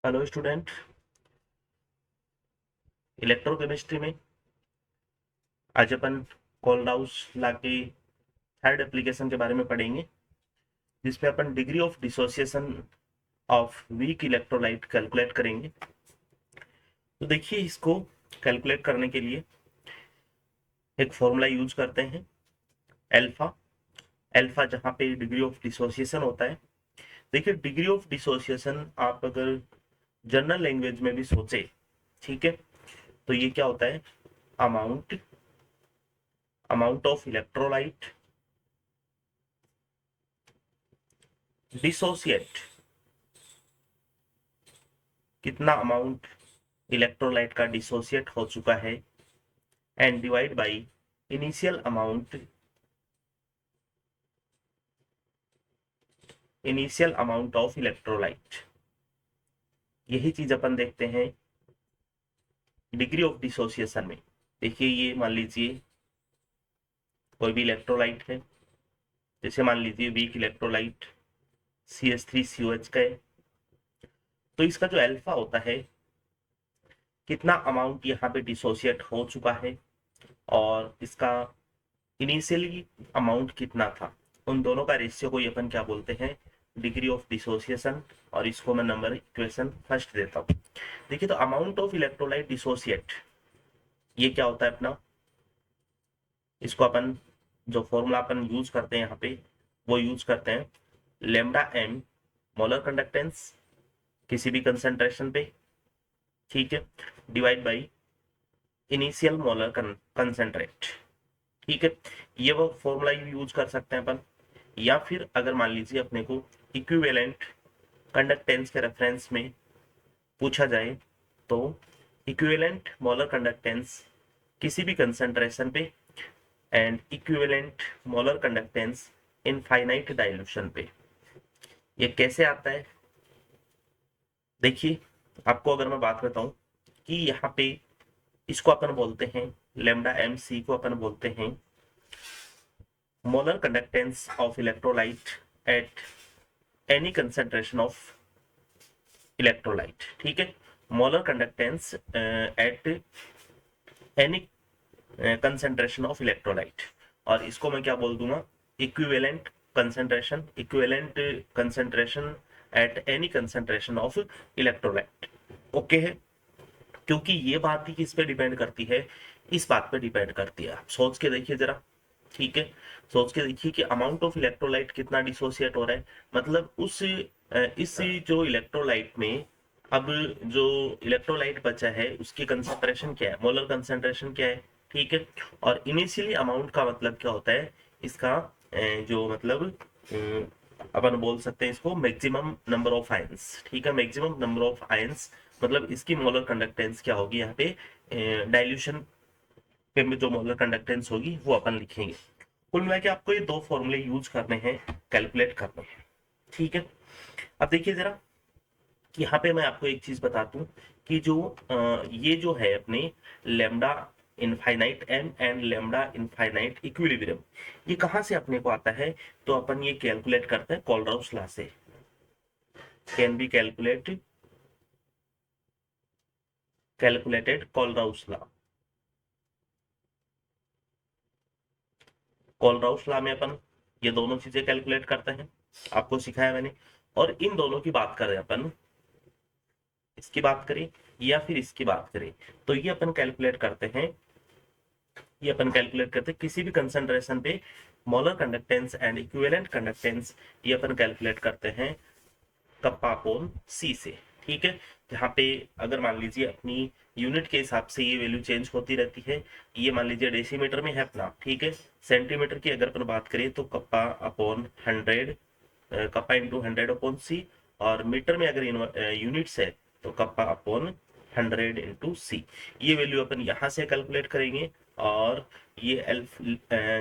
Hello student. Electrochemistry में आज अपन कोल्डहाउस लॉ के थर्ड एप्लीकेशन के बारे में पढ़ेंगे, जिसपे अपन degree of dissociation of weak electrolyte calculate करेंगे। तो देखिए, इसको कैलकुलेट करने के लिए एक फॉर्मूला यूज करते हैं, एल्फा। एल्फा जहाँ पे डिग्री ऑफ डिसोसिएशन होता है। देखिए, डिग्री ऑफ डिसोसिएशन आप अगर जनरल लैंग्वेज में भी सोचे, ठीक है, तो ये क्या होता है? Amount amount of electrolyte dissociate, कितना अमाउंट इलेक्ट्रोलाइट का डिसोसिएट हो चुका है, and divide by initial amount of electrolyte. यही चीज अपन देखते हैं डिग्री ऑफ डिसोसिएशन में। देखिए, ये मान लीजिए कोई भी इलेक्ट्रोलाइट है, जैसे मान लीजिए वीक इलेक्ट्रोलाइट CH3COH का है। तो इसका जो अल्फा होता है, कितना अमाउंट यहाँ पे डिसोसिएट हो चुका है और इसका इनिशियली अमाउंट कितना था, उन दोनों का रेशियो को अपन क्या बोलते हैं? Degree of dissociation. और इसको मैं नंबर इक्वेशन फर्स्ट देता हूँ। देखिए, तो अमाउंट ऑफ इलेक्ट्रोलाइट डिसोसिएट ये क्या होता है अपना? इसको अपन जो फॉर्मूला अपन यूज करते हैं यहाँ पे, वो यूज करते हैं लेमडा एम, मोलर कंडक्टेंस किसी भी कंसेंट्रेशन पे, ठीक है, divide by initial molar concentrate. ठीक है, ये वो फॉर्मूला यूज कर सकते हैं अपन। या फिर अगर मान लीजिए अपने को इक्विवेलेंट कंडक्टेंस के रेफरेंस में पूछा जाए, तो इक्विवेलेंट मोलर कंडक्टेंस किसी भी कंसेंट्रेशन पे and equivalent molar conductance in finite dilution पे, ये कैसे आता है? देखिए, आपको अगर मैं बात बताऊं कि यहाँ पे इसको अपन बोलते हैं लेमडा एम, सी को अपन बोलते हैं molar conductance of electrolyte at any concentration of electrolyte. ठीक है, molar conductance at any concentration of electrolyte. और इसको मैं क्या बोल दूंगा? Equivalent concentration at any concentration of electrolyte. Okay है, क्योंकि ये बात ही किस पे डिपेंड करती है? इस बात पे डिपेंड करती है। आप सोच के देखिए जरा, ठीक है, सोच के देखिए कि अमाउंट ऑफ इलेक्ट्रोलाइट कितना डिसोसिएट हो रहा है। मतलब इस जो इलेक्ट्रोलाइट में अब जो इलेक्ट्रोलाइट बचा है, उसकी कंसेंट्रेशन क्या है, मोलर कंसेंट्रेशन क्या है, ठीक है। और इनिशियली अमाउंट का मतलब क्या होता है? इसका जो मतलब अपन बोल सकते हैं इसको मैक्सिमम नंबर ऑफ आयंस। ठीक है, मैक्सिमम नंबर ऑफ आयंस मतलब इसकी मोलर कंडक्टेंस क्या होगी यहाँ पे? डाइल्यूशन पे में जो मोलर कंडक्टेंस होगी वो अपन लिखेंगे। कुल मिला के आपको ये दो फॉर्मूले यूज करने हैं, कैलकुलेट करने हैं, ठीक है। अब देखिए जरा कि यहाँ पे मैं आपको एक चीज बता दूं कि जो ये जो है अपने lambda infinite M and lambda infinite equilibrium, ये कहाँ से अपने को आता है? तो अपन ये कैलकुलेट करते हैं कोलराउस लॉ से। Can be calculated Kohlrausch law. Kohlrausch law में अपन ये दोनों चीजें कैलकुलेट करते हैं, आपको सिखाया मैंने। और इन दोनों की बात करें अपन, इसकी बात करें या फिर इसकी बात करें, तो ये अपन कैलकुलेट करते हैं किसी भी कंसंट्रेशन पे molar conductance and equivalent conductance, ये अपन कैलकुलेट करते हैं कप्पा अपॉन सी से। ठीक है, जहाँ पे अगर मान लीजिए अपनी यूनिट के हिसाब से ये वैल्यू चेंज होती रहती है। ये मान लीजिए डेसीमीटर में है अपना, ठीक है। सेंटीमीटर की अगर अपन बात करें तो kappa upon 100, kappa into 100/c। और मीटर में अगर यूनिट्स है तो कप्पा अपॉन 100/c। ये वैल्यू अपन यहाँ से कैलकुलेट करेंगे। और ये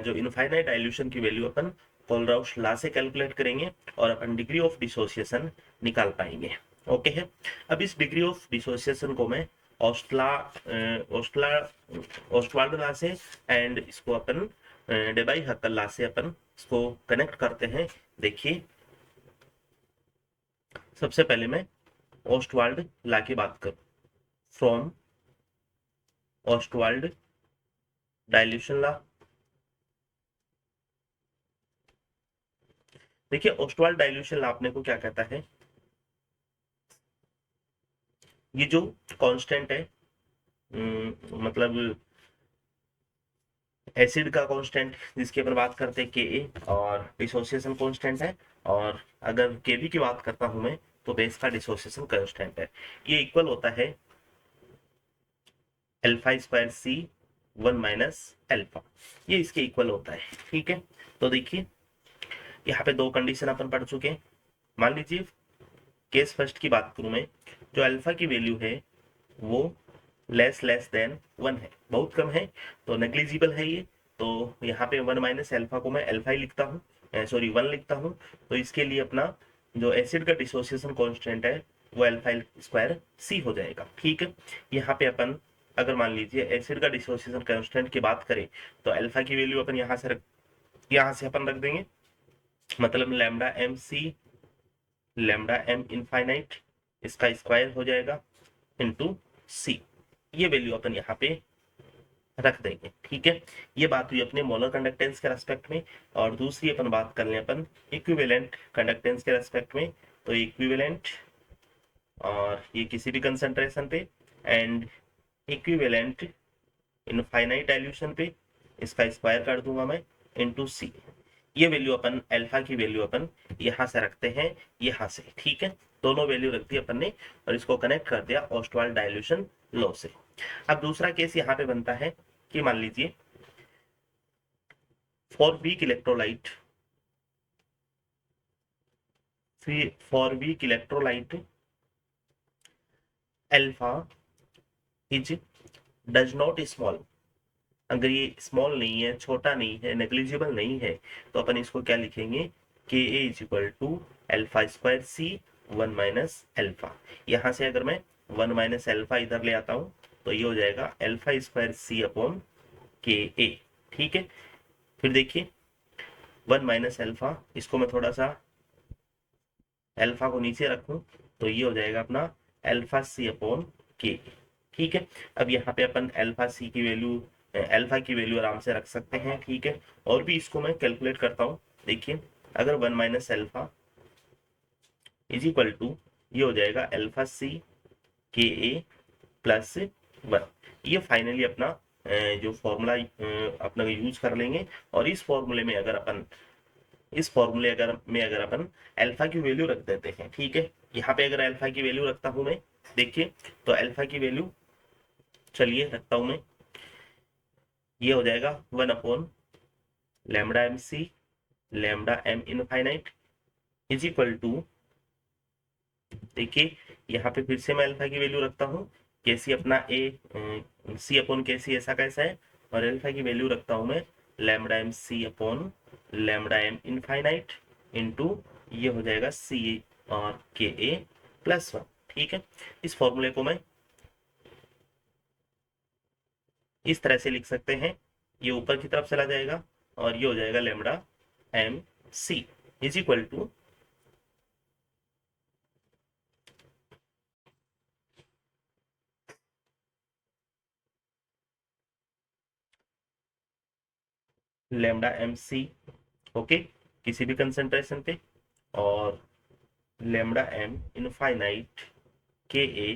जो इनफाइनाइट डाइल्यूशन की वैल्यू अपन कोलराउस लॉ से कैलकुलेट करेंगे और अपन डिग्री ऑफ डिसोसिएशन निकाल पाएंगे। ओके है, अब इस डिग्री ऑफ डिसोसिएशन को मैं ऑस्टला ऑस्टला ऑस्टवाल्ड लॉ से एंड इसको अपन डेबाई हक्कल लॉ से अपन इसको कनेक्ट करते हैं। देखिए, सबसे पहले मैं ओस्टवाल्ड ला की बात करूं, फ्रॉम ओस्टवाल्ड डाइल्यूशन ला। देखिए ओस्टवाल्ड डाइल्यूशन ला अपने को क्या कहता है, ये जो कांस्टेंट है, मतलब एसिड का कांस्टेंट जिसकी अपन बात करते हैं के, और डिसोसिएशन कांस्टेंट है, और अगर केवी की बात करता हूं मैं तो बेस का डिसोसिएशन कांस्टेंट है, ये इक्वल होता है अल्फा स्क्वायर सी 1 - अल्फा, ये इसके इक्वल होता है। ठीक है, तो देखिए यहाँ पे दो कंडीशन अपन पढ़ चुके हैं। मान लीजिए केस फर्स्ट की बात करूं मैं, जो अल्फा की वैल्यू है वो लेस देन 1 है, बहुत कम है, तो नेग्लिजिबल है ये। तो यहाँ पे 1 - अल्फा को मैं अल्फा ही लिखता हूँ, सॉरी 1 लिखता हूँ। तो इसके लिए अपना जो एसिड का डिसोसिएशन कांस्टेंट है वो अल्फा स्क्वायर सी हो जाएगा। ठीक है, यहाँ पे अपन अगर मान लीजिए एसिड का डिसोसिएशन कांस्टेंट की बात करें तो अल्फा की वैल्यू अपन यहाँ से अपन रख देंगे, मतलब lambda M C, lambda M infinite, इसका स्क्वायर हो जाएगा इंटू सी, ये वैल्यू अपन यहाँ पे रख देंगे। ठीक है, ये बात हुई अपने मोलर कंडक्टेंस के रेस्पेक्ट में। और दूसरी अपन बात कर लें अपन इक्विवेलेंट कंडक्टेंस के रेस्पेक्ट में, तो इक्विवेलेंट और ये किसी भी कंसंट्रेशन पे, एंड इक्विवेलेंट इनफाइनाइट डाइल्यूशन पे, इसका स्क्वायर कर दूंगा मैं इंटू सी, ये वैल्यू अपन अल्फा की वैल्यू अपन यहाँ से रखते हैं, यहाँ से। ठीक है, दोनों वैल्यू रख दी अपन ने और इसको कनेक्ट कर दिया ओस्टवाल्ड डाइल्यूशन लॉ से। अब दूसरा केस यहाँ पे बनता है कि मान लीजिए for weak electrolyte, for weak electrolyte alpha is does not small, अगर ये स्मॉल नहीं है, छोटा नहीं है, नेग्लिजिबल नहीं है, तो अपन इसको क्या लिखेंगे, K A is equal to alpha square C 1 - alpha. यहाँ से अगर मैं 1 - अल्फा इधर ले आता हूँ तो ये हो जाएगा अल्फा स्क्वायर सी अपॉन के ए। ठीक है, फिर देखिए 1 - अल्फा, इसको मैं थोड़ा सा अल्फा को नीचे रखूं तो ये हो जाएगा अपना अल्फा सी अपॉन के। ठीक है, अब यहाँ पे अपन अल्फा सी की वैल्यू, अल्फा की वैल्यू आराम से रख सकते हैं। ठीक है, और भी इसको मैं कैलकुलेट करता हूँ। देखिए अगर 1 - अल्फा इज इक्वल टू, ये हो जाएगा अल्फा सी के ए प्लस 1, ये फाइनली अपना जो फॉर्मूला अपना यूज कर लेंगे। और इस फॉर्मूले में अगर अपन, इस फॉर्मूले अगर अपन अल्फा की वैल्यू रख देते हैं, ठीक है, यहाँ पे अगर अल्फा की वैल्यू रखता हूं मैं, देखिए तो अल्फा की वैल्यू, चलिए रखता हूं मैं, ये हो जाएगा one by lambda M C, lambda M infinite is equal to, देखिए यहाँ पे फिर से मैं अल्फा की वैल्यू रखता हूँ, कैसी अपना ए सी अपॉन कैसी, ऐसा कैसा है, और अल्फा की वैल्यू रखता हूँ मैं lambda M C upon lambda M infinite into, ये हो जाएगा सी और के ए प्लस 1। ठीक है, इस फॉर्मूले को मैं इस तरह से लिख सकते हैं, ये ऊपर की तरफ चला जाएगा और ये हो जाएगा lambda M C is equal to lambda M C, okay, किसी भी कंसेंट्रेशन पे, और लैम्डा एम इनफाइनाइट के ए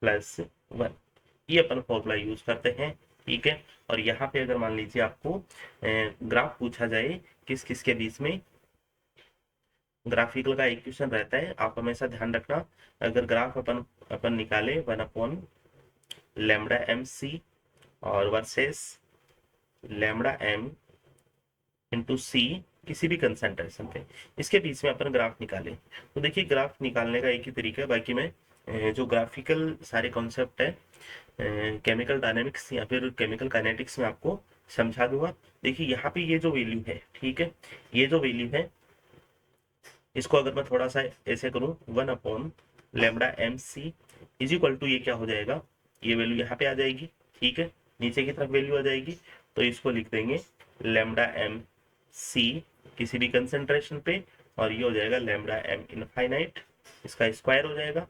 प्लस 1, ये अपन फॉर्मूला यूज करते हैं। ठीक है, और यहाँ पे अगर मान लीजिए आपको ग्राफ पूछा जाए किस किस के बीच में, ग्राफिकल का इक्वेशन रहता है, आप हमेशा ध्यान रखना, अगर ग्राफ अपन अपन निकाले 1/लैम्डा एम सी और वर्सेस लैम्डा एम इंटू सी, किसी भी कंसेंट्रेशन पे, इसके बीच में अपन ग्राफ निकाले, तो देखिए ग्राफ निकालने का एक ही तरीका है। बाकी मैं जो ग्राफिकल सारे कॉन्सेप्ट है केमिकल डायनेमिक्स या फिर केमिकल काइनेटिक्स में आपको समझा दूंगा। देखिए यहाँ पे ये जो वैल्यू है, ठीक है, ये जो वैल्यू है, इसको अगर मैं थोड़ा सा ऐसे करूं one by lambda M C is equal to, ये क्या हो जाएगा, ये वैल्यू यहाँ पे आ जाएगी। ठीक है, नीचे की तरफ वैल्यू आ जाएगी, तो इसको लिख देंगे लैम्डा एम सी किसी भी कंसेंट्रेशन पे, और ये हो जाएगा लैम्डा एम इनफाइनाइट, इसका स्क्वायर हो जाएगा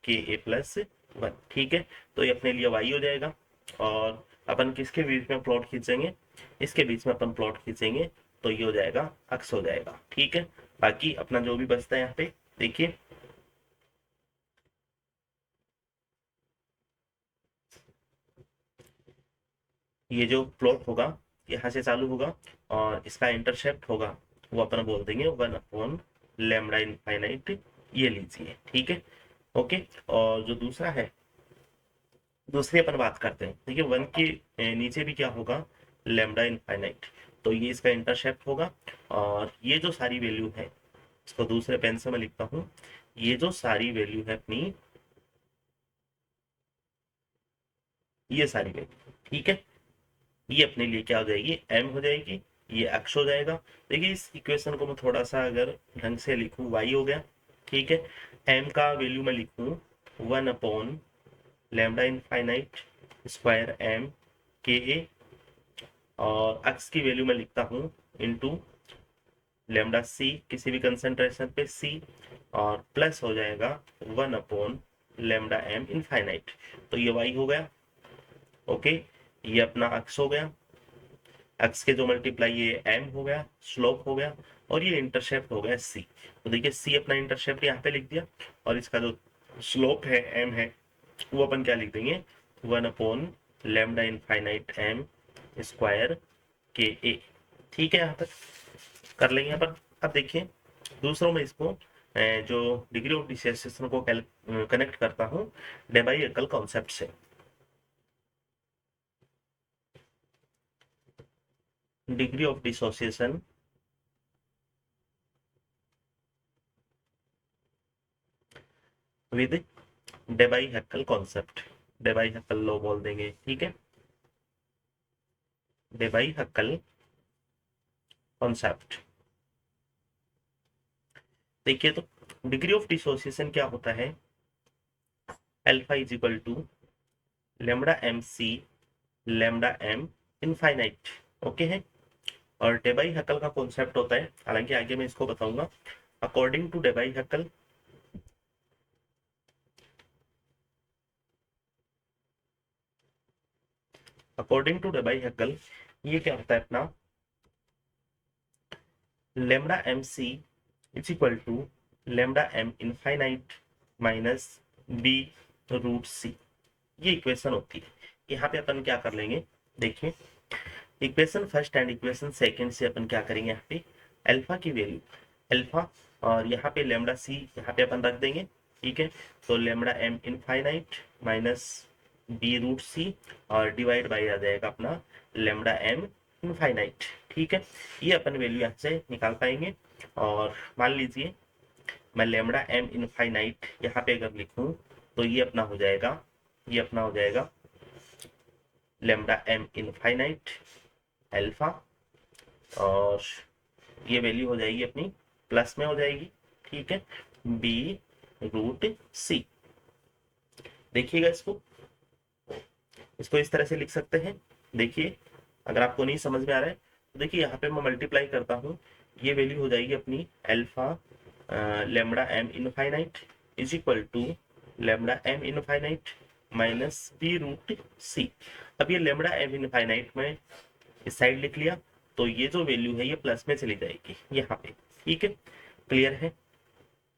के ए प्लस 1। ठीक है, तो ये अपने लिए वाई हो जाएगा। और अपन किसके बीच में प्लॉट खींचेंगे, इसके बीच में अपन प्लॉट खींचेंगे, तो ये हो जाएगा अक्स हो जाएगा। ठीक है, बाकी अपना जो भी बचता है यहाँ पे देखिए, ये जो प्लॉट होगा यहाँ से चालू होगा और इसका इंटरसेप्ट होगा वो अपन बोल देंगे 1/λ इनफाइनाइट, ये लीजिए। ठीक है, ओके। और जो दूसरा है, दूसरी अपन बात करते हैं। देखिए 1 के नीचे भी क्या होगा, लैम्डा इनफाइनाइट, तो ये इसका इंटरसेप्ट होगा। और ये जो सारी वैल्यू है, इसको दूसरे पेन से मैं लिखता हूँ, ये जो सारी वैल्यू है अपनी, ये सारी वैल्यू, ठीक है, ये अपने लिए क्या हो जाएगी, एम हो जाएगी, ये एक्स हो जाएगा। देखिए इस इक्वेशन को मैं थोड़ा सा अगर ढंग से लिखूं, वाई हो गया। ठीक है, एम का वैल्यू मैं लिखूं 1/λ इनफाइनाइट स्क्वायर एम के ए, और एक्स की वैल्यू मैं लिखता हूँ इनटू लैम्डा सी, किसी भी कंसंट्रेशन पे सी, और प्लस हो जाएगा 1/λ एम इनफाइनाइट, तो ये वाई हो गया। ओके, ये अपना एक्स हो गया, एक्स के जो मल्टीप्लाई ये एम हो गया, स्लोप हो गया, और ये इंटरसेप्ट हो गया सी। तो देखिए सी अपना इंटरसेप्ट यहाँ पे लिख दिया, और इसका जो स्लोप है एम है, वो अपन क्या लिख देंगे, 1/λ इनफाइनाइट एम स्क्वायर के ए। ठीक है, यहाँ पर कर लेंगे अपन। अब देखिए दूसरों में इसको जो डिग्री ऑफ डिसोसिएशन को कनेक्ट करता हूँ डेबाई-एकल कॉन्सेप्ट से। Degree of dissociation with Debye Huckel concept, Debye Huckel law बोल देंगे। ठीक है, डेबाई-हैक्कल कॉन्सेप्ट। देखिए तो डिग्री ऑफ डिसोसिएशन क्या होता है, alpha is equal to lambda M C lambda M infinite. Okay है, और डेबाई हैकल का कॉन्सेप्ट होता है, हालांकि आगे मैं इसको बताऊंगा। According to Debye Huckel, according to Debye Huckel ये क्या होता है अपना, lambda M C is equal to lambda M infinite minus B root C, ये इक्वेशन होती है। यहाँ पे अपन क्या कर लेंगे, देखिए equation first and equation second से अपन क्या करेंगे, यहाँ पे अल्फा की वैल्यू अल्फा, और यहाँ पे लैम्डा सी यहाँ पे अपन रख देंगे। ठीक है, तो lambda M infinite minus B root C, और डिवाइड बाई आ जाएगा अपना लैम्डा एम इनफाइनाइट। ठीक है, ये अपन वैल्यू यहाँ से निकाल पाएंगे। और मान लीजिए मैं लैम्डा एम इनफाइनाइट यहाँ पे अगर लिखूं, तो ये अपना हो जाएगा, ये अपना हो जाएगा लैम्डा एम इनफाइनाइट अल्फा, और ये वैल्यू हो जाएगी अपनी प्लस में हो जाएगी। ठीक है, बी रूट सी। देखिएगा इसको, इसको इस तरह से लिख सकते हैं। देखिए अगर आपको नहीं समझ में आ रहा है तो देखिए यहाँ पे मैं मल्टीप्लाई करता हूँ, ये वैल्यू हो जाएगी अपनी alpha lambda M infinite is equal to lambda M infinite minus B root C. अब ये लैम्डा एम इनफाइनाइट में इस साइड लिख लिया, तो ये जो वैल्यू है ये प्लस में चली जाएगी यहाँ पे। ठीक है, क्लियर है,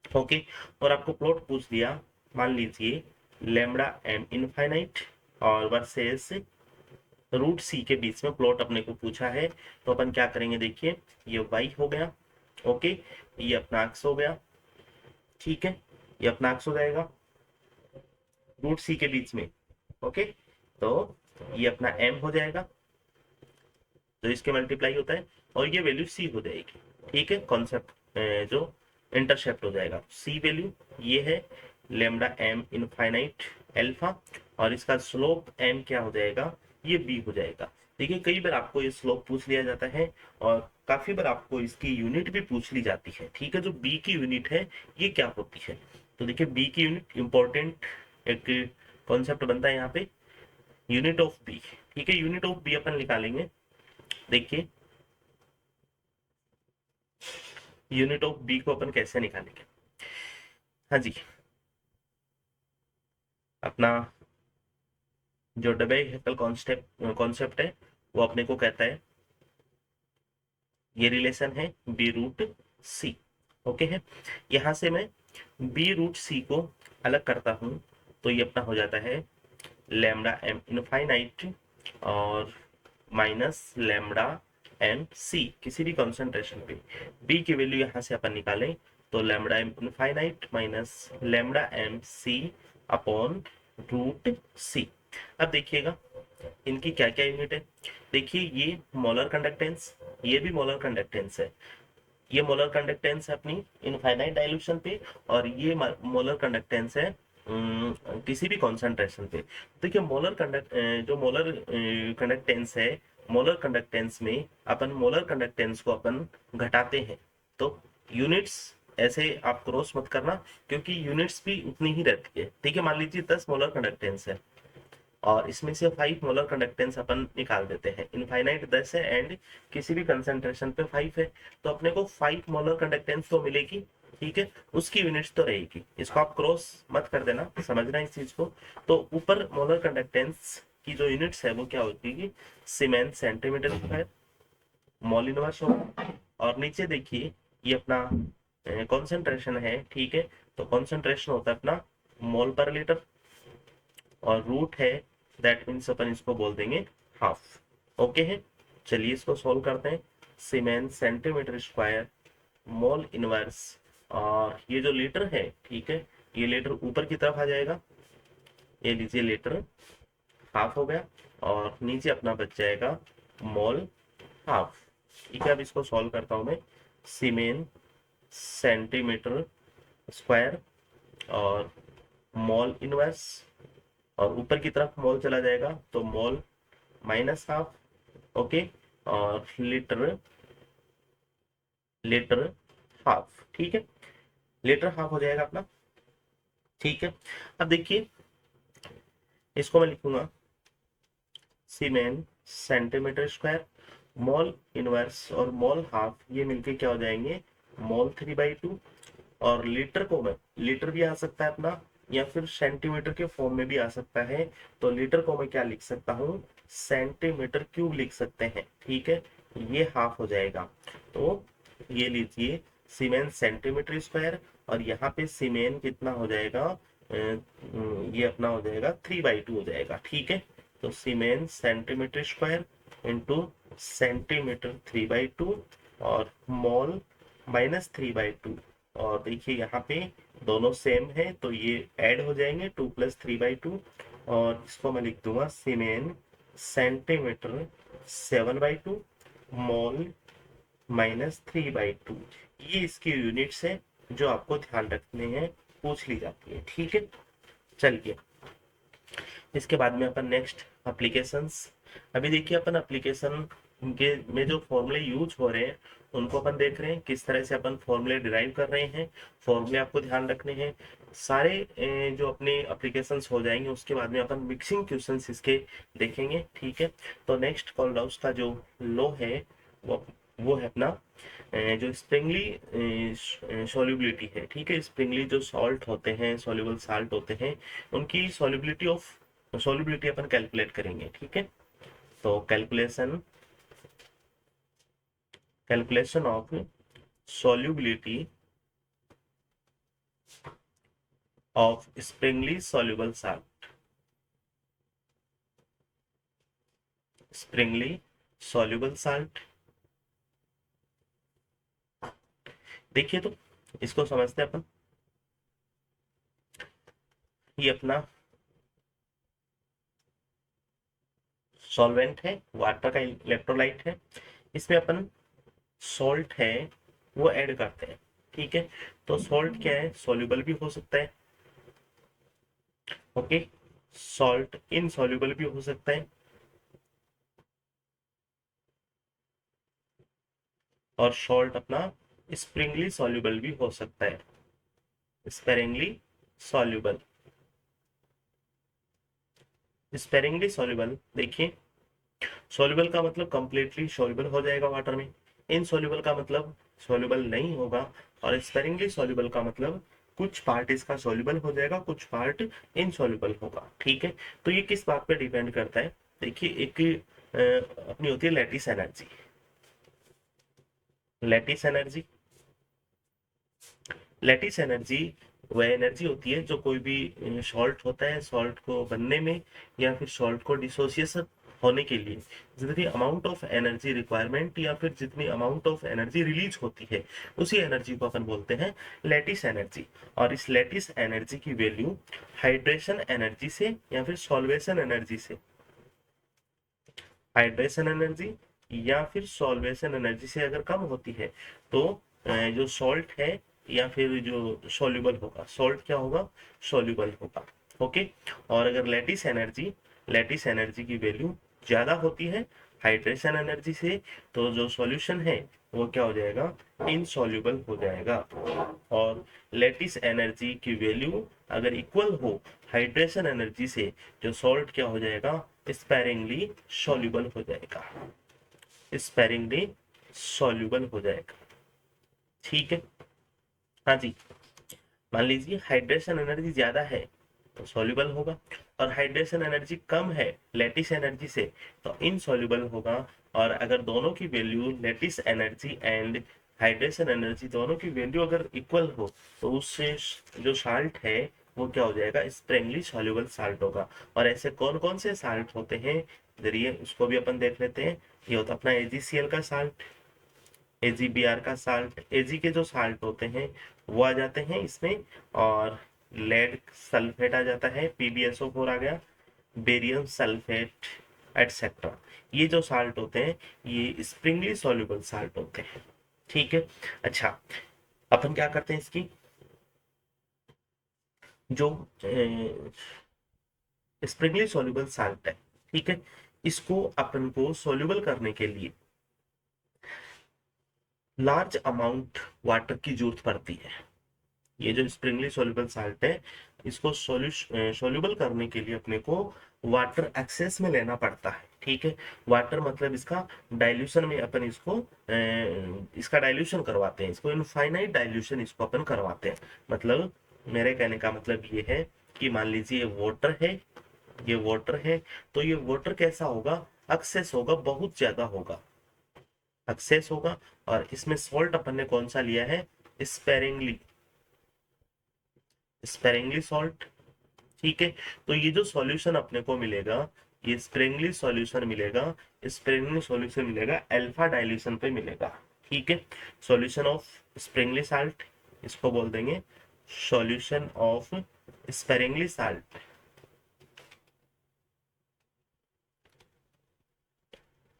ओके। और आपको प्लॉट पूछ दिया, मान लीजिए लैम्डा एम इनफाइनाइट और वर्सेस रूट सी के बीच में प्लॉट अपने को पूछा है, तो अपन क्या करेंगे, देखिए ये वाई हो गया, ओके, ये अपना एक्स हो गया। ठीक है, ये अपना एक्स हो जाएगा रूट सी के बीच में, ओके, तो ये अपना एम हो जाएगा जो इसके मल्टीप्लाई होता है, और ये वैल्यू सी हो जाएगी। ठीक है, कॉन्सेप्ट जो इंटरसेप्ट हो जाएगा सी वैल्यू, ये है लेमडा एम इनफाइनाइट अल्फा, और इसका स्लोप एम क्या हो जाएगा, ये बी हो जाएगा। देखिए कई बार आपको ये स्लोप पूछ लिया जाता है, और काफी बार आपको इसकी यूनिट भी पूछ ली जाती है। ठीक है, जो बी की यूनिट है ये क्या होती है, तो देखिए बी की यूनिट इंपॉर्टेंट एक कॉन्सेप्ट बनता है यहाँ पे, यूनिट ऑफ बी। ठीक है, यूनिट ऑफ बी अपन निकालेंगे। देखिए यूनिट ऑफ बी को अपन कैसे निकालेंगे, हाँ जी, अपना जो डबल हेक्टल कॉन्सेप्ट है वो अपने को कहता है, ये रिलेशन है बी रूट सी। ओके है, यहां से मैं बी रूट सी को अलग करता हूं तो ये अपना हो जाता है लैम्डा एम इनफाइनाइट और माइनस लैम्डा एम सी किसी भी कॉन्सेंट्रेशन पे। बी की वैल्यू यहां से अपन निकालें तो lambda M infinite minus lambda M C upon root C. अब देखिएगा इनकी क्या क्या यूनिट है। देखिए ये मोलर कंडक्टेंस, ये भी मोलर कंडक्टेंस है, ये मोलर कंडक्टेंस है अपनी इनफाइनाइट डाइल्यूशन पे, और ये मोलर कंडक्टेंस है किसी भी कॉन्सेंट्रेशन पे। देखिए जो मोलर कंडक्टेंस है, मोलर कंडक्टेंस में अपन मोलर कंडक्टेंस को अपन घटाते हैं तो यूनिट्स ऐसे आप क्रॉस मत करना, क्योंकि यूनिट्स भी उतनी ही रहती है। ठीक है, मान लीजिए 10 मोलर कंडक्टेंस है और इसमें से 5 मोलर कंडक्टेंस अपन निकाल देते हैं। इनफाइनाइट 10 है एंड किसी भी कंसंट्रेशन पे 5 है, तो अपने को 5 मोलर कंडक्टेंस तो मिलेगी। ठीक है, उसकी यूनिट्स तो रहेगी, इसको आप क्रॉस मत कर देना, समझना इस चीज को। तो ऊपर मोलर कंडक्टेंस की जो यूनिट्स है वो क्या होती है, siemens centimetre square mall inverse होगा। और नीचे देखिए ये अपना कॉन्सेंट्रेशन है। ठीक है, तो कॉन्सेंट्रेशन होता है अपना मोल पर लीटर, और रूट है दैट मीन्स अपन इसको बोल देंगे हाफ। ओके है, चलिए इसको सॉल्व करते हैं। Siemens centimetre square mole inverse, और ये जो लीटर है, ठीक है, ये लीटर ऊपर की तरफ आ जाएगा, ये लीजिए लीटर हाफ हो गया, और नीचे अपना बच जाएगा मोल हाफ। ठीक है, अब इसको सॉल्व करता हूं मैं। सीमेन सेंटीमीटर स्क्वायर और मोल इनवर्स, और ऊपर की तरफ मोल चला जाएगा तो मोल माइनस हाफ। ओके, और लीटर लीटर हाफ। ठीक है, लीटर हाफ हो जाएगा अपना। ठीक है, अब देखिए इसको मैं लिखूंगा सीमेन सेंटीमीटर स्क्वायर मोल इनवर्स और मोल हाफ, ये मिलके क्या हो जाएंगे मोल 3/2। और लीटर को मैं, लीटर भी आ सकता है अपना या फिर सेंटीमीटर के फॉर्म में भी आ सकता है, तो लीटर को मैं क्या लिख सकता हूँ, सेंटीमीटर क्यूब लिख सकते हैं। ठीक है, ये हाफ हो जाएगा, तो ये लीजिए सीमेन सेंटीमीटर स्क्वायर, और यहाँ पे सीमेन कितना हो जाएगा, ये अपना हो जाएगा 3/2 हो जाएगा। ठीक है, तो सीमेन सेंटीमीटर स्क्वायर इंटू सेंटीमीटर 3/2 और मोल -3/2। और देखिए यहाँ पे दोनों सेम है तो ये ऐड हो जाएंगे 2 + 3/2, और इसको मैं लिख दूंगा सीमेन सेंटीमीटर 7/2 मोल -3/2। ये इसकी यूनिट्स है जो आपको ध्यान रखने हैं, पूछ ली जाती है। ठीक है, चलिए इसके बाद में अपन नेक्स्ट एप्लीकेशंस। अभी देखिए अपन एप्लीकेशन के में जो फॉर्मूले यूज हो रहे हैं उनको अपन देख रहे हैं, किस तरह से अपन फॉर्मूले डिराइव कर रहे हैं। फॉर्मूले आपको ध्यान रखने हैं सारे। जो अपने एप्लीकेशंस हो जाएंगे उसके बाद में अपन मिक्सिंग क्वेश्चंस इसके देखेंगे। ठीक है, तो नेक्स्ट कोलराउस का जो लॉ है वो है अपना जो स्प्रिंगली सॉल्युबिलिटी है। ठीक है, स्प्रिंगली जो सॉल्ट होते हैं, सॉल्युबल साल्ट होते हैं, उनकी सॉल्युबिलिटी अपन कैलकुलेट करेंगे। ठीक है, तो calculation of solubility of springly soluble salt, springly soluble salt। देखिए तो इसको समझते हैं अपन। ये अपना सॉल्वेंट है, वाटर का इलेक्ट्रोलाइट है, इसमें अपन सॉल्ट है वो ऐड करते हैं। ठीक है, तो सॉल्ट क्या है, सॉल्युबल भी हो सकता है। ओके, सॉल्ट इनसॉल्युबल भी हो सकता है, और सॉल्ट अपना स्प्रिंगली सॉल्युबल भी हो सकता है, स्पेरिंगली सॉल्युबल। स्पेरिंगली सॉल्युबल देखिए, सॉल्युबल का मतलब कंप्लीटली सॉल्युबल हो जाएगा वाटर में, इनसॉल्युबल का मतलब सॉल्युबल नहीं होगा, और स्पेरिंगली सॉल्युबल का मतलब कुछ पार्ट इसका सॉल्युबल हो जाएगा, कुछ पार्ट इनसॉल्युबल होगा, ठीक है। तो ये किस बात पे डिपेंड करता है, देखिए एक अपनी होती है lattice energy. Lattice energy, lattice energy वह एनर्जी होती है जो कोई भी सॉल्ट होता है, सॉल्ट को बनने में या फिर सॉल्ट को डिसोसिएशन होने के लिए जितनी अमाउंट ऑफ एनर्जी रिक्वायरमेंट या फिर जितनी अमाउंट ऑफ एनर्जी रिलीज होती है, उसी एनर्जी को अपन बोलते हैं लैटिस एनर्जी। और इस लैटिस एनर्जी की वैल्यू हाइड्रेशन एनर्जी से या फिर सॉल्वेशन एनर्जी से, हाइड्रेशन एनर्जी या फिर सॉल्वेशन एनर्जी से अगर कम होती है तो जो सॉल्ट है या फिर जो सॉल्युबल होगा, सॉल्ट क्या होगा, सॉल्युबल होगा, ओके। और अगर लैटिस एनर्जी, लैटिस एनर्जी की वैल्यू ज्यादा होती है हाइड्रेशन एनर्जी से, तो जो सॉल्यूशन है वो क्या हो जाएगा, इनसॉल्युबल हो जाएगा। और लैटिस एनर्जी की वैल्यू अगर इक्वल हो हाइड्रेशन एनर्जी से, जो सॉल्ट क्या हो जाएगा, स्पैरिंगली सॉल्युबल हो जाएगा, स्पैरिंगली सॉल्युबल हो जाएगा, ठीक है। हाँ जी, मान लीजिए हाइड्रेशन एनर्जी ज्यादा है तो सॉल्युबल होगा, और हाइड्रेशन एनर्जी कम है लैटिस एनर्जी से तो इनसॉल्युबल होगा। और अगर दोनों की value lattice energy and hydration energy दोनों की वैल्यू अगर इक्वल हो तो उससे जो साल्ट है वो क्या हो जाएगा, स्प्रेंगली सॉल्युबल साल्ट होगा। और ऐसे कौन कौन से साल्ट होते हैं जरिए उसको भी अपन देख लेते हैं। ये होता अपना AgCl का साल्ट, AgBr का साल्ट, Ag के जो साल्ट होते हैं वो आ जाते हैं इसमें, और लेड सल्फेट आ जाता है, PbSO4 आ गया, बेरियम सल्फेट एटसेट्रा। ये जो साल्ट होते हैं ये स्प्रिंगली सॉल्युबल साल्ट होते हैं, ठीक है। अच्छा, अपन क्या करते हैं, इसकी जो स्प्रिंगली सॉल्युबल साल्ट है, ठीक है, इसको अपन को सॉल्युबल करने के लिए लार्ज अमाउंट वाटर की जरूरत पड़ती है। ये जो स्प्रिंगली सॉल्युबल साल्ट है इसको सॉल्युबल करने के लिए अपने को वाटर एक्सेस में लेना पड़ता है, ठीक है। वाटर मतलब इसका डाइल्यूशन में अपन इसको इसका डाइल्यूशन करवाते हैं, इसको इनफाइनाइट डाइल्यूशन इसको अपन करवाते हैं। मतलब मेरे कहने का मतलब ये है कि मान लीजिए ये वाटर है, ये वाटर है, तो ये वाटर कैसा होगा, एक्सेस होगा, बहुत ज्यादा होगा, एक्सेस होगा। और इसमें सॉल्ट अपन ने कौन सा लिया है, स्पेरिंगली, स्पेरिंगली सॉल्ट, ठीक है। तो ये जो सॉल्यूशन अपने को मिलेगा ये स्प्रिंगली सॉल्यूशन मिलेगा, स्प्रिंगली सॉल्यूशन मिलेगा अल्फा डाइल्यूशन पे मिलेगा, ठीक है। सॉल्यूशन ऑफ स्प्रिंगली साल्ट, इसको बोल देंगे सॉल्यूशन ऑफ स्पेरिंगली साल्ट,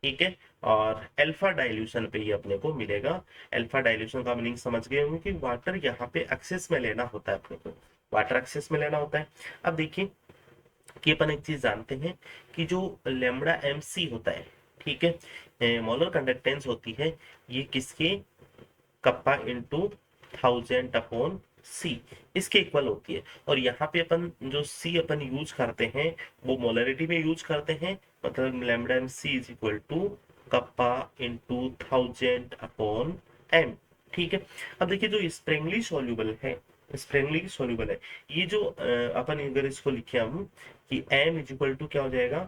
ठीक है। और अल्फा डाइल्यूशन पे ये अपने को मिलेगा। अल्फा डाइल्यूशन का मीनिंग समझ गए होंगे कि वाटर यहाँ पे एक्सेस में लेना होता है, अपने को वाटर एक्सेस में लेना होता है। अब देखिए कि अपन एक चीज जानते हैं कि जो लेमड़ा MC होता है, ठीक है, मोलर कंडक्टेंस होती है, ये किसके, कप्पा इंटू 1000/C इसके इक्वल होती है। और यहाँ पे अपन जो C अपन यूज करते हैं वो मोलरिटी में यूज करते हैं, मतलब lambda MC is equal to kappa into 1000/M, ठीक है। अब देखिए जो स्प्रिंगली सॉल्युबल है, स्प्रिंगली सॉल्युबल है, ये जो अपन अगर इसको लिखे हम कि M इज इक्वल टू क्या हो जाएगा,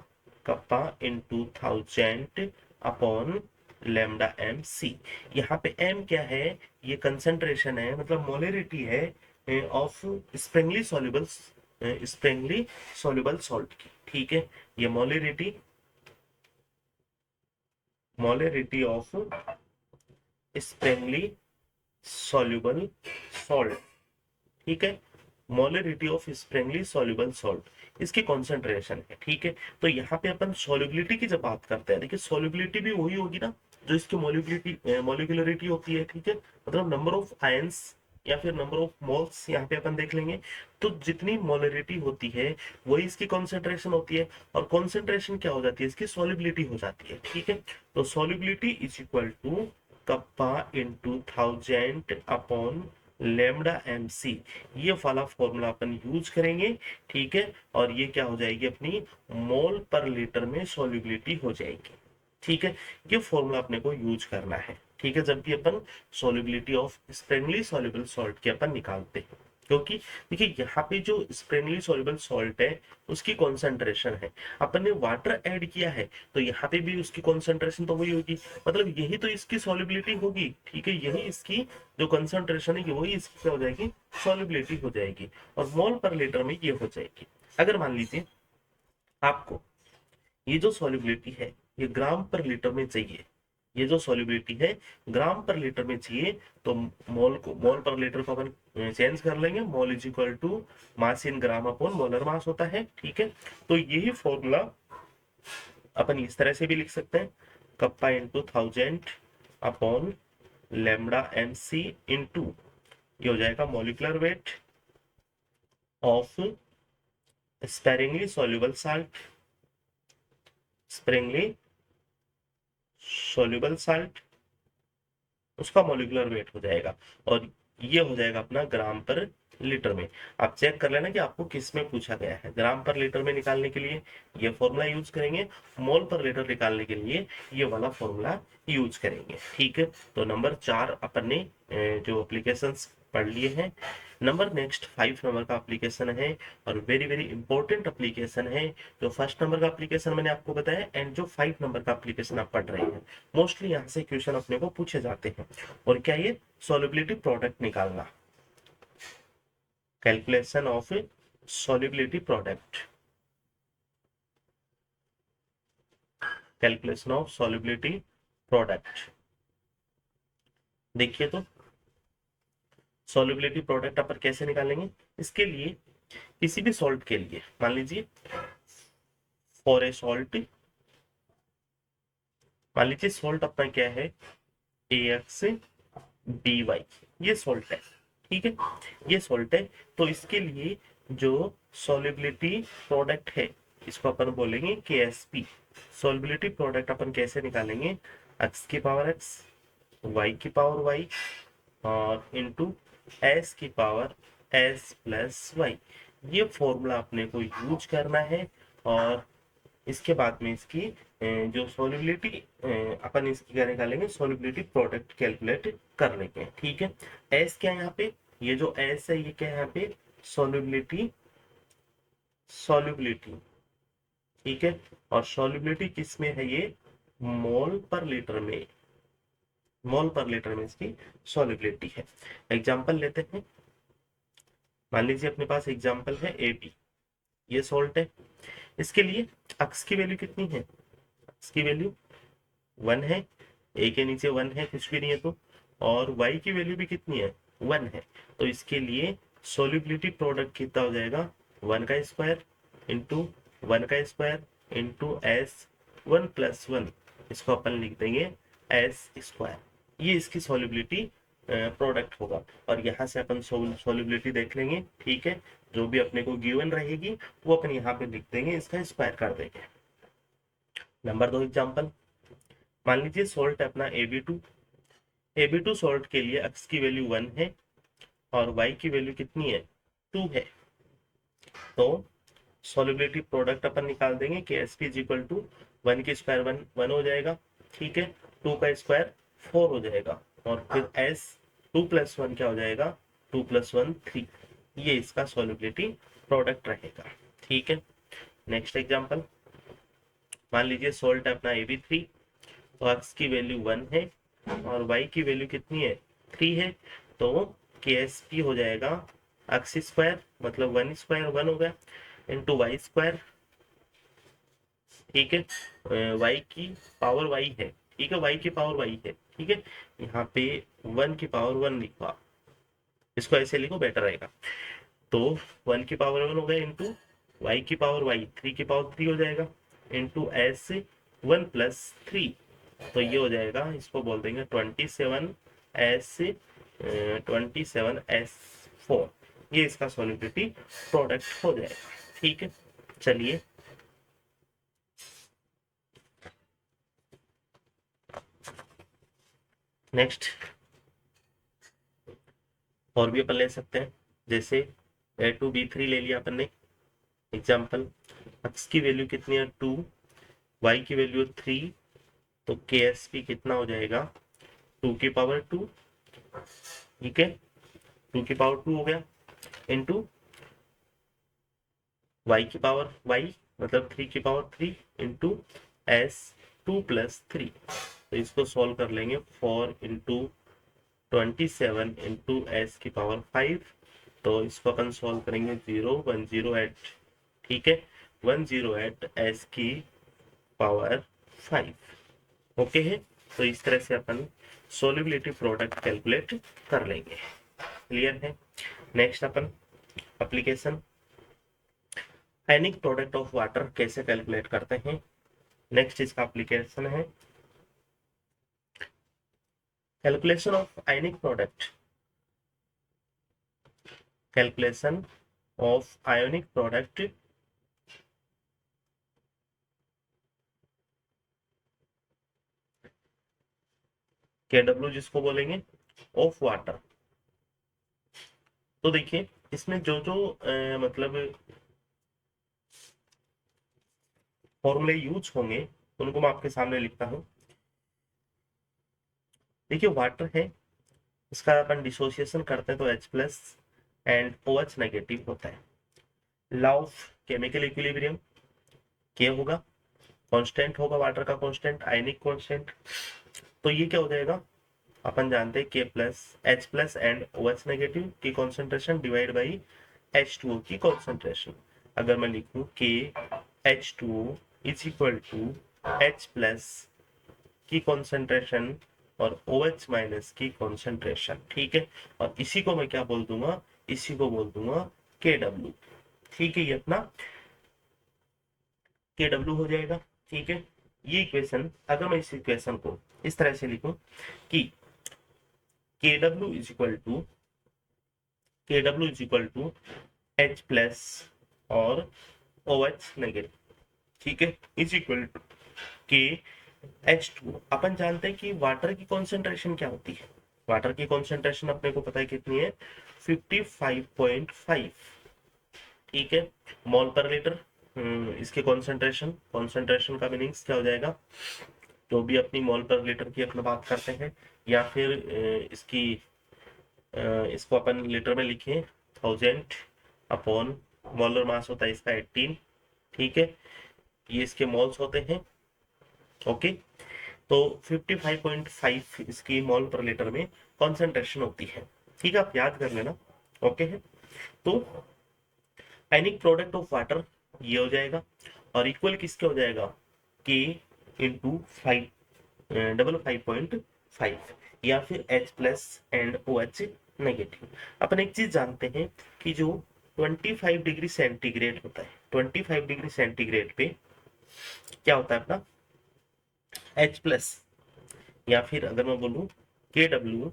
कप्पा इंटू 1000 लैम्डा MC। यहाँ पे M क्या है, ये कंसेंट्रेशन है, मतलब मोलरिटी है of sparingly soluble, Sprüngli soluble salt की, ठीक है। ये molarity, molarity of sparingly soluble salt, ठीक है, molarity of sparingly soluble salt, इसकी कॉन्सेंट्रेशन है, ठीक है। तो यहाँ पे अपन सॉल्युबिलिटी की जब बात करते हैं, देखिए सॉल्युबिलिटी भी वही होगी ना जो इसकी मोलिकुलरिटी मोलिकुलरिटी होती है, ठीक है, मतलब नंबर ऑफ आयंस या फिर नंबर ऑफ मोल्स यहाँ पे अपन देख लेंगे। तो जितनी मोलरिटी होती है वही इसकी कॉन्सेंट्रेशन होती है, और कॉन्सेंट्रेशन क्या हो जाती है, इसकी सॉल्युबिलिटी हो जाती है, ठीक है। तो solubility is equal to kappa into 1000 lambda MC, ये वाला फॉर्मूला अपन यूज करेंगे, ठीक है। और ये क्या हो जाएगी, अपनी मोल पर लीटर में सॉल्युबिलिटी हो जाएगी, ठीक है। ये फॉर्मूला अपने को यूज करना है, ठीक है, जब भी अपन solubility of sparingly soluble salt की अपन निकालते हैं, क्योंकि देखिए यहाँ पे जो स्प्रेनली सॉल्युबल सॉल्ट है उसकी कॉन्सेंट्रेशन है, अपन ने वाटर ऐड किया है तो यहाँ पे भी उसकी कॉन्सेंट्रेशन तो वही होगी, मतलब यही तो इसकी सॉल्युबिलिटी होगी, ठीक है, यही इसकी जो कंसंट्रेशन है वही इसकी क्या हो जाएगी, सॉल्युबिलिटी हो जाएगी, और मोल पर लीटर में ये हो जाएगी। अगर मान लीजिए आपको ये जो सॉल्युबिलिटी है ये ग्राम पर लीटर में चाहिए, ये जो सॉल्युबिलिटी है ग्राम पर लीटर में चाहिए, तो मोल पर लीटर को अपन चेंज कर लेंगे, mole is equal to mass in gram upon molar mass होता है, ठीक है। तो यही फॉर्मूला अपन इस तरह से भी लिख सकते हैं, kappa into 1000 upon lambda M C into ये हो जाएगा molecular weight of sparingly soluble salt, sparingly soluble salt उसका मॉलिक्यूलर वेट हो जाएगा, और ये हो जाएगा अपना ग्राम पर लीटर में। आप चेक कर लेना कि आपको किस में पूछा गया है, ग्राम पर लीटर में निकालने के लिए ये फॉर्मूला यूज करेंगे, मोल पर लीटर निकालने के लिए ये वाला फॉर्मूला यूज करेंगे, ठीक है। तो नंबर 4 अपन ने जो एप्लीकेशंस पढ़ लिए हैं। नंबर नेक्स्ट 5 नंबर का एप्लीकेशन है, और वेरी वेरी इंपॉर्टेंट एप्लीकेशन है। जो फर्स्ट नंबर का एप्लीकेशन मैंने आपको बताया एंड जो 5 नंबर का एप्लीकेशन आप पढ़ रहे हैं, मोस्टली यहाँ से क्वेश्चन अपने को पूछे जाते हैं। और क्या ये सॉल्युबिलिटी प्रोडक्ट निकालना, calculation of solubility product, calculation of solubility product. देखिए तो सॉल्युबिलिटी प्रोडक्ट अपन कैसे निकालेंगे, इसके लिए किसी भी सॉल्ट के लिए मान लीजिए फॉर ए सॉल्ट, मान लीजिए सॉल्ट अपना क्या है AX dy, ये सॉल्ट है, ठीक है, ये सॉल्ट है। तो इसके लिए जो सॉल्युबिलिटी प्रोडक्ट है इसको अपन बोलेंगे KSP। सॉल्युबिलिटी प्रोडक्ट अपन कैसे निकालेंगे, x की पावर x, y की पावर y और इंटू s की पावर s प्लस y, ये फॉर्मूला अपने को यूज करना है। और इसके बाद में इसकी जो सॉल्युबिलिटी अपन इसकी क्या निकालेंगे, सॉल्युबिलिटी प्रोडक्ट कैलकुलेट कर लेंगे, ठीक है। एस क्या है यहाँ पे, ये जो एस है ये क्या है यहाँ पे, सॉल्युबिलिटी, सॉल्युबिलिटी, ठीक है। और सॉल्युबिलिटी किस में है, ये मोल पर लीटर में, मोल पर लीटर में इसकी सॉल्युबिलिटी है। एग्जांपल लेते हैं, मान लीजिए अपने पास एग्जांपल है AB, ये सॉल्ट है, इसके लिए अक्स की वैल्यू कितनी है, अक्स की वैल्यू 1 है, ए के नीचे 1 है कुछ भी नहीं है तो, और y की वैल्यू भी कितनी है 1 है। तो इसके लिए सोल्यूबिलिटी प्रोडक्ट कितना हो जाएगा, 1 का स्क्वायर इंटू 1 का स्क्वायर इंटू एस 1 प्लस 1, इसको अपन लिख देंगे एस स्क्वायर, ये इसकी सोल्यूबिलिटी प्रोडक्ट होगा। और यहाँ से अपन सोल्यूबिलिटी देख लेंगे, ठीक है, जो भी अपने को गिवन रहेगी वो अपन यहाँ पे लिख देंगे, इसका स्क्वायर कर देंगे। नंबर 2 एग्जाम्पल, मान लीजिए सॉल्ट है अपना AB2 सॉल्ट के लिए x की वैल्यू 1 है और y की वैल्यू कितनी है 2 है। तो सॉल्युबिलिटी प्रोडक्ट अपन निकाल देंगे KSP इज इक्वल टू 1 की स्क्वायर 1 हो जाएगा, ठीक है, 2 का स्क्वायर 4 हो जाएगा, और फिर S 2 प्लस 1 क्या हो जाएगा, 2 प्लस 1 3, ये इसका सॉल्युबिलिटी प्रोडक्ट रहेगा, ठीक है। नेक्स्ट एग्जाम्पल, मान लीजिए सॉल्ट है अपना AB3, तो x की वैल्यू 1 है और y की वैल्यू कितनी है 3 है, तो KSP हो जाएगा x स्क्वायर मतलब 1 स्क्वायर 1 हो गया इंटू वाई स्क्वायर, ठीक है, y की पावर y है, ठीक है, y की पावर y है, ठीक है, यहाँ पे 1 की पावर 1 लिखवा, इसको ऐसे लिखो बेटर रहेगा। तो 1 की पावर 1 हो गया इंटू वाई की पावर y 3 की पावर 3 हो जाएगा इंटू एस 1 प्लस 3, तो ये हो जाएगा, इसको बोल देंगे 27S4, ये इसका सॉल्युबिलिटी प्रोडक्ट हो जाएगा, ठीक है। चलिए नेक्स्ट और भी अपन ले सकते हैं, जैसे A2B3 ले लिया अपन ने एग्जाम्पल, x की वैल्यू कितनी है 2, y की वैल्यू 3, तो KSP कितना हो जाएगा 2 की पावर 2, ठीक है, 2 की पावर 2 हो गया, इंटू वाई की पावर वाई मतलब 3 की पावर 3 इंटू एस 2+3। तो इसको सॉल्व कर लेंगे 4 इंटू 27 इंटू एस की पावर 5। तो इसको अपन सॉल्व करेंगे 0 1 0 8, ठीक है, 1 0 8 एस की पावर 5। ओके है। तो इस तरह से अपन सोल्युबिलिटी प्रोडक्ट कैलकुलेट कर लेंगे। क्लियर है। Next upon application ionic product of water कैसे कैलकुलेट करते हैं। नेक्स्ट इसका एप्लीकेशन है calculation of ionic product, calculation of ionic product KW जिसको बोलेंगे ऑफ वाटर। तो देखिए इसमें जो जो मतलब फॉर्मूले यूज होंगे उनको मैं आपके सामने लिखता हूँ। देखिए वाटर है, इसका अपन डिसोसिएशन करते हैं तो H+ एंड OH नेगेटिव होता है। लॉ ऑफ केमिकल इक्विलिब्रियम के होगा, कांस्टेंट होगा वाटर का कांस्टेंट, आयनिक कांस्टेंट। तो ये क्या हो जाएगा, अपन जानते हैं H+ एंड OH नेगेटिव की कॉन्सेंट्रेशन डिवाइड बाई H2O की कॉन्सेंट्रेशन। अगर मैं लिखूं KH2O is equal to H+ की कॉन्सेंट्रेशन और OH- की कॉन्सेंट्रेशन, ठीक है। और इसी को मैं क्या बोल दूंगा, इसी को बोल दूंगा KW, ठीक है। ये अपना KW हो जाएगा, ठीक है। ये इक्वेशन अगर मैं इस इक्वेशन को इस तरह से लिखूं कि KW is equal to H+ और OH नेगेटिव, ठीक है, इज इक्वल टू KH2। अपन जानते हैं कि वाटर की कॉन्सेंट्रेशन क्या होती है। वाटर की कॉन्सेंट्रेशन अपने को पता है कितनी है, 55.5, ठीक है, मोल पर लीटर। इसके कॉन्सेंट्रेशन का मीनिंग्स क्या हो जाएगा, जो भी अपनी मोल पर लीटर की अपना बात करते हैं, या फिर इसको अपन लीटर में लिखें 1000 अपॉन मोलर मास होता है इसका 18, ठीक है, ये इसके मोल्स होते हैं। ओके, तो 55.5 इसकी मोल पर लीटर में कॉन्सेंट्रेशन होती है, ठीक है, आप याद कर लेना। ओके है। तो आयनिक प्रोडक्ट ऑफ वाटर ये हो जाएगा और इक्वल किसके हो जाएगा, के इंटू 555.5 या फिर H+ एंड OH नेगेटिव। अपन एक चीज जानते हैं कि जो 25 डिग्री सेंटीग्रेड होता है, 25 डिग्री सेंटीग्रेड पे क्या होता है अपना H+ या फिर अगर मैं बोलूं KW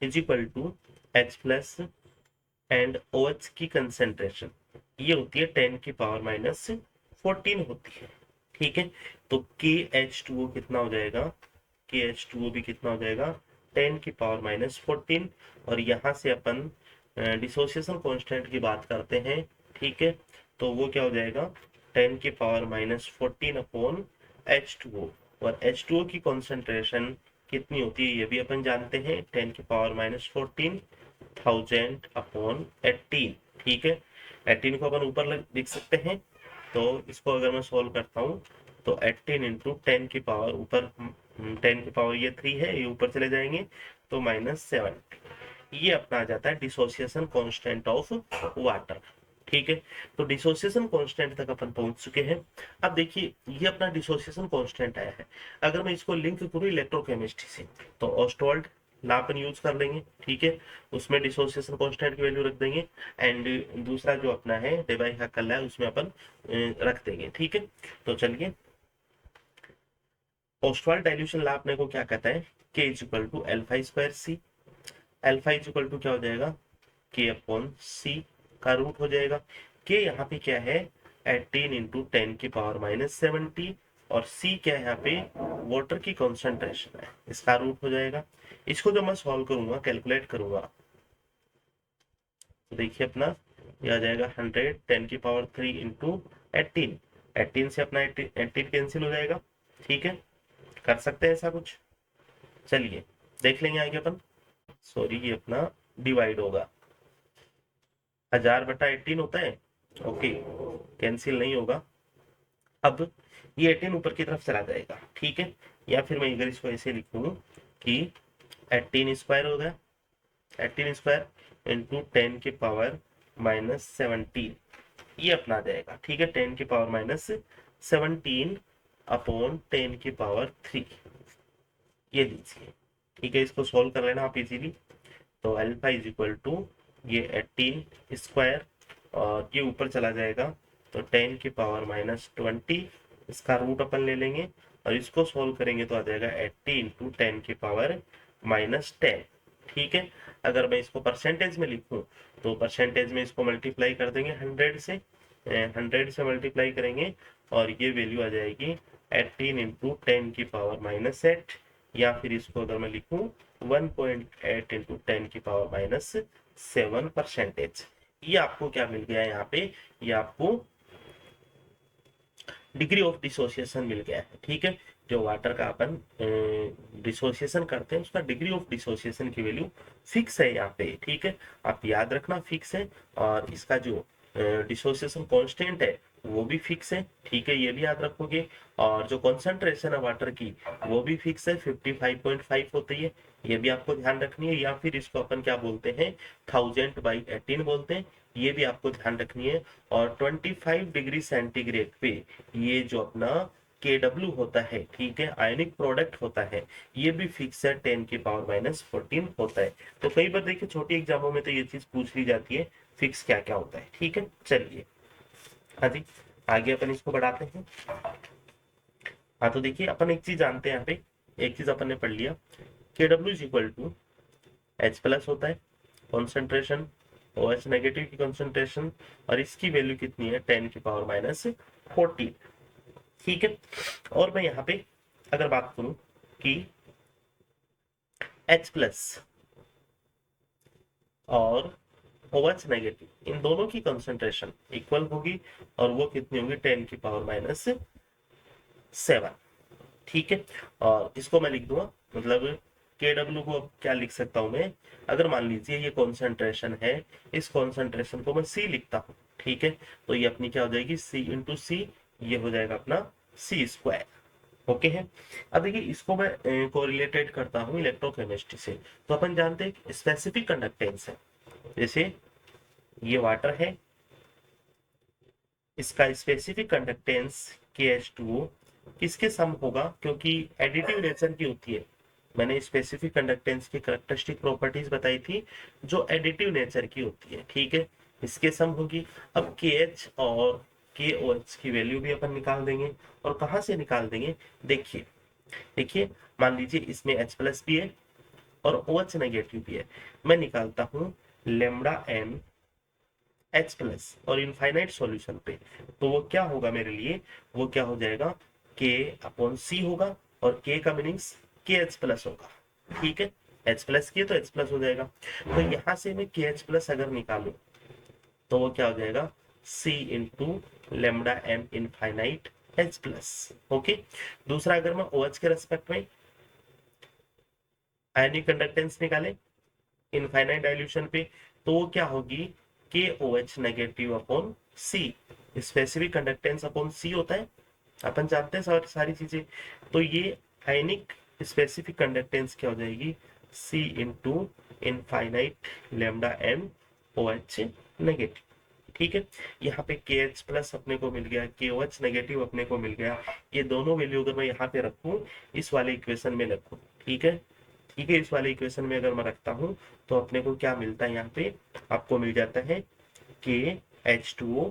is equal to H+ and OH की कंसेंट्रेशन ये होती है 10 की पावर -14 होती है, ठीक है। तो KH2O कितना हो जाएगा, KH2O भी कितना हो जाएगा 10 की पावर -14। और यहाँ से अपन डिसोसिएशन कांस्टेंट की बात करते हैं, ठीक है, तो वो क्या हो जाएगा 10 की पावर -14 अपॉन H2O। और H2O की कॉन्सेंट्रेशन कितनी होती है ये भी अपन जानते हैं, 10 की पावर -14 1000 अपॉन 18, ठीक है। 18 को अपन ऊपर लिख सकते हैं, तो इसको अगर मैं सॉल्व करता हूँ तो 18 इंटू 10 की पावर ऊपर 10 की पावर ये 3 है, ये ऊपर चले जाएंगे तो -7। ये अपना आ जाता है डिसोसिएशन कांस्टेंट ऑफ वाटर, ठीक है। तो डिसोसिएशन कांस्टेंट तक अपन पहुंच चुके हैं। अब देखिए ये अपना डिसोसिएशन कांस्टेंट आया है, अगर मैं इसको लिंक करूँ इलेक्ट्रोकेमिस्ट्री से तो ऑस्टवाल्ड ला अपन यूज कर लेंगे, ठीक है, उसमें डिसोसिएशन कांस्टेंट की वैल्यू रख देंगे एंड दूसरा जो अपना है डेबाई का कल है उसमें अपन रख देंगे, ठीक है। तो चलिए ऑस्टवाल्ड डाइल्यूशन ला अपने को क्या कहता है, K is equal to α²C। Alpha is equal to क्या हो जाएगा K/C का रूट हो जाएगा। K यहाँ पे क्या है 18 इंटू 10 की पावर -70 और C क्या है यहाँ पे वाटर की कॉन्सेंट्रेशन है, इसका रूट हो जाएगा। इसको जब मैं सॉल्व करूंगा कैलकुलेट करूंगा तो देखिए अपना ये आ जाएगा 100 10 की पावर 3 इंटू 18, 18 से अपना 18 कैंसिल हो जाएगा, ठीक है। कर सकते हैं ऐसा कुछ, चलिए देख लेंगे आगे अपन। सॉरी ये अपना डिवाइड होगा, 1000/18 होता है। ओके, कैंसिल नहीं होगा। अब ये 18 ऊपर की तरफ चला जाएगा, ठीक है। या फिर मैं अगर इसको ऐसे लिखूं कि 18 स्क्वायर होगा, 18 स्क्वायर इंटू 10⁻⁻17, ये अपना आ जाएगा, ठीक है। 10⁻⁻17 अपॉन 10⁻3, ये लीजिए, ठीक है। इसको सॉल्व कर लेना आप इजीली। तो अल्फा इज इक्वल टू ये 18 स्क्वायर और ये ऊपर चला जाएगा तो 10⁻⁻20, इसका रूट अपन ले लेंगे और इसको सॉल्व करेंगे तो आ जाएगा 80 इंटू 10⁻⁻10, ठीक है। अगर मैं इसको परसेंटेज में लिखूं तो परसेंटेज में इसको मल्टीप्लाई कर देंगे 100 से, 100 से मल्टीप्लाई करेंगे और ये वैल्यू आ जाएगी 18 इंटू 10⁻⁻8, या फिर इसको अगर मैं लिखूं 1.8 इंटू 10⁻⁻7 परसेंटेज। ये आपको क्या मिल गया है यहाँ पे, ये आपको डिग्री ऑफ डिसोसिएशन मिल गया है, ठीक है। जो वाटर का अपन डिसोसिएशन करते हैं उसका डिग्री ऑफ डिसोसिएशन की वैल्यू फिक्स है यहाँ पे, ठीक है। आप याद रखना फिक्स है, और इसका जो डिसोसिएशन कांस्टेंट है वो भी फिक्स है, ठीक है, ये भी याद रखोगे। और जो कॉन्सेंट्रेशन है वाटर की वो भी फिक्स है, 55.5 होती है, ये भी आपको ध्यान रखनी है। या फिर इसको अपन क्या बोलते हैं, 1000/18 बोलते हैं, ये भी आपको ध्यान रखनी है। और 25 डिग्री सेंटीग्रेड पे ये जो अपना KW होता है, ठीक है, आयनिक प्रोडक्ट होता है, ये भी फिक्स है, 10⁻⁻14 होता है। तो कई बार देखिए छोटी एग्जामों में तो ये चीज पूछ ली जाती है, फिक्स क्या क्या होता है, ठीक है। चलिए हाँ जी, आगे अपन इसको बढ़ाते हैं। हाँ तो देखिए अपन एक चीज जानते हैं यहाँ पे, एक चीज अपन ने पढ़ लिया, KW is equal to H+ होता है कॉन्सेंट्रेशन, OH नेगेटिव की कॉन्सेंट्रेशन, और इसकी वैल्यू कितनी है 10⁻⁻14, ठीक है। और मैं यहाँ पे अगर बात करूं कि H+ और OH नेगेटिव इन दोनों की कॉन्सेंट्रेशन इक्वल होगी, और वो कितनी होगी 10⁻⁻7, ठीक है। और इसको मैं लिख दूंगा, मतलब KW को अब क्या लिख सकता हूं मैं, अगर मान लीजिए ये कॉन्सेंट्रेशन है, इस कॉन्सेंट्रेशन को मैं C लिखता हूं, ठीक है। तो ये अपनी क्या हो जाएगी C इंटू C, ये हो जाएगा अपना C², ओके है। अब देखिए इसको मैं कोरिलेटेड करता हूँ इलेक्ट्रोकेमिस्ट्री से। तो अपन जानते हैं स्पेसिफिक कंडक्टेंस है, जैसे ये वाटर है, इसका स्पेसिफिक कंडक्टेंस KH2O किसके सम होगा, क्योंकि एडिटिव नेचर की होती है। मैंने स्पेसिफिक कंडक्टेंस की कैरेक्टरिस्टिक प्रॉपर्टीज बताई थी जो एडिटिव नेचर की होती है, ठीक है, इसके सम होगी। अब KH और KOH की वैल्यू भी अपन निकाल देंगे, और कहाँ से निकाल देंगे, देखिए देखिए, मान लीजिए इसमें H+ भी है और OH नेगेटिव भी है, मैं निकालता हूँ λm H+ और इनफाइनाइट सॉल्यूशन पे, तो वो क्या होगा मेरे लिए, वो क्या हो जाएगा K/C होगा, और K का मीनिंग्स KH+ होगा, ठीक है। H+ की तो H+ हो जाएगा। तो यहाँ से मैं KH+ अगर निकालू तो वो क्या हो जाएगा C into λm infinite H+, okay. दूसरा अगर मैं OH के रेस्पेक्ट में आयनिक कंडक्टेंस निकाले इनफाइनाइट डाइल्यूशन पे, तो वो क्या होगी KOH negative upon C, specific conductance upon C होता है, अपन जानते हैं सारी चीजें। तो ये आयनिक स्पेसिफिक कंडक्टेंस क्या हो जाएगी C into infinite λm OH negative, ठीक है। यहाँ पे KH+ अपने को मिल गया, KOH नेगेटिव अपने को मिल गया। ये दोनों वैल्यू अगर मैं यहाँ पे रखूं, इस वाले इक्वेशन में रखूं, ठीक है, ठीक है, इस वाले इक्वेशन में अगर मैं रखता हूँ तो अपने को क्या मिलता है, यहाँ पे आपको मिल जाता है KH2O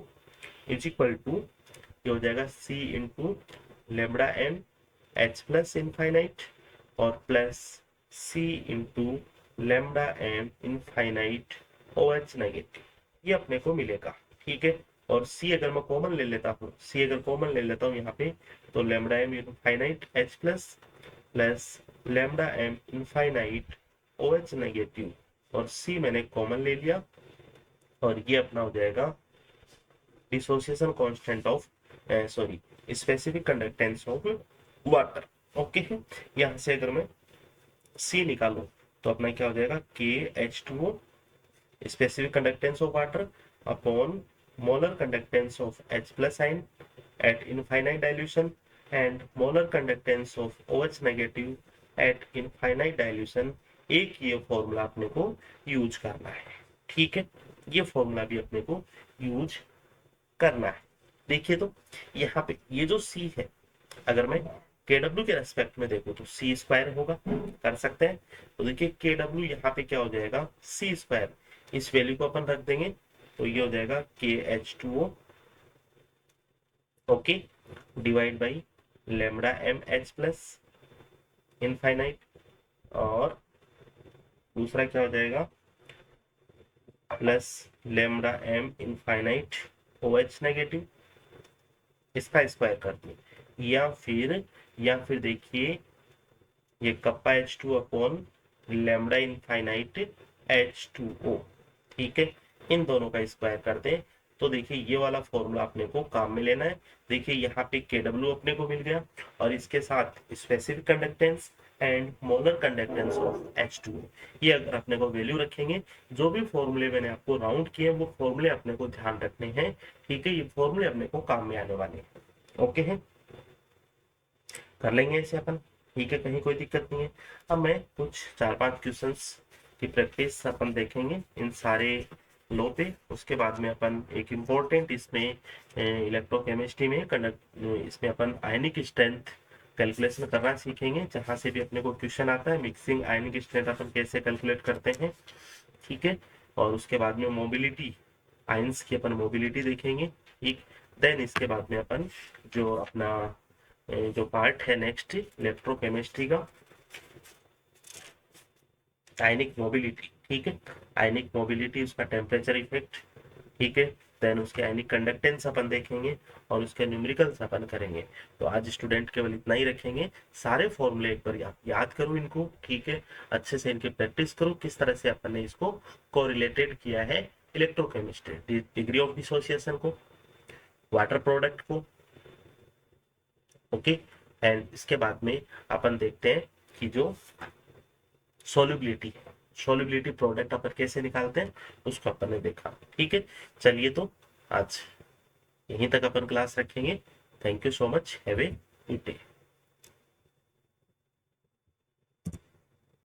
इज इक्वल टू, ये हो जाएगा C into λm H+ infinite और plus C into λm infinite OH negative, ये अपने को मिलेगा, ठीक है। और C अगर मैं कॉमन ले लेता हूँ, C अगर कॉमन ले लेता हूँ यहाँ पे, तो λm infinite H+ plus λm infinite OH negative, और C मैंने कॉमन ले लिया, और ये अपना हो जाएगा dissociation constant of sorry specific conductance of water, okay है। यहाँ से अगर मैं C निकालूं तो अपना क्या हो जाएगा KH2O specific conductance of water upon molar conductance of H plus आइन eight infinite dilution and molar conductance of OH negative eight infinite dilution. एक ये फॉर्मूला अपने को यूज करना है, ठीक है, ये फॉर्मूला भी अपने को यूज करना है। देखिए तो यहाँ पे ये जो C है, अगर मैं KW के रेस्पेक्ट में देखूं तो C स्क्वायर होगा, कर सकते हैं। तो देखिए KW यहाँ पे क्या हो जाएगा, C स्क्वायर, इस वैल्यू को अपन रख देंगे तो ये हो जाएगा KH2O, okay, divide by lambda MH plus infinite, और दूसरा क्या हो जाएगा plus lambda M infinite OH negative, इसका स्क्वायर कर दो, या फिर देखिए ये kappa H2 upon lambda infinite H2O, ठीक है, इन दोनों का स्क्वायर कर दें तो देखिए ये वाला फॉर्मूला अपने को काम में लेना है। देखिए यहाँ पे KW अपने को मिल गया और इसके साथ specific conductance and molar conductance of H2O, ये अगर अपने को वैल्यू रखेंगे, जो भी फॉर्मूले मैंने आपको राउंड किए वो फॉर्मूले अपने को ध्यान रखने हैं, ठीक है, ये फॉर्मूले अपने को काम में आने वाले हैं, ओके है, कर लेंगे इसे अपन, ठीक है, कहीं कोई दिक्कत नहीं है। अब मैं कुछ 4-5 क्वेश्चंस की प्रैक्टिस अपन देखेंगे इन सारे लो पे, उसके बाद में अपन एक इम्पोर्टेंट इसमें इलेक्ट्रोकेमिस्ट्री में इसमें अपन आयनिक स्ट्रेंथ कैलकुलेशन करना सीखेंगे, जहां से भी अपने को क्वेश्चन आता है मिक्सिंग आयनिक स्ट्रेंथ अपन कैसे कैलकुलेट करते हैं, ठीक है, और उसके बाद में मोबिलिटी, आयंस की अपन मोबिलिटी देखेंगे, ठीक। देन इसके बाद में अपन जो अपना जो पार्ट है नेक्स्ट इलेक्ट्रोकेमिस्ट्री का, आयनिक मोबिलिटी, ठीक है, आयनिक मोबिलिटी, उसका टेम्परेचर इफेक्ट, ठीक है, देन उसके आयनिक कंडक्टेंस अपन देखेंगे और उसके न्यूमेरिकल्स अपन करेंगे। तो आज स्टूडेंट केवल इतना ही रखेंगे, सारे फॉर्मूले एक बार याद करो इनको, ठीक है, अच्छे से इनकी प्रैक्टिस करो किस तरह से अपन ने इसको कोरिलेटेड किया है इलेक्ट्रोकेमिस्ट्री, डिग्री ऑफ डिसोसिएशन को, वाटर प्रोडक्ट को, ओके, एंड इसके बाद में अपन देखते हैं कि जो सोल्युबिलिटी प्रोडक्ट अपन कैसे निकालते हैं उसको अपन ने देखा, ठीक है। चलिए तो आज यहीं तक अपन क्लास रखेंगे। Thank you so much, have a good day.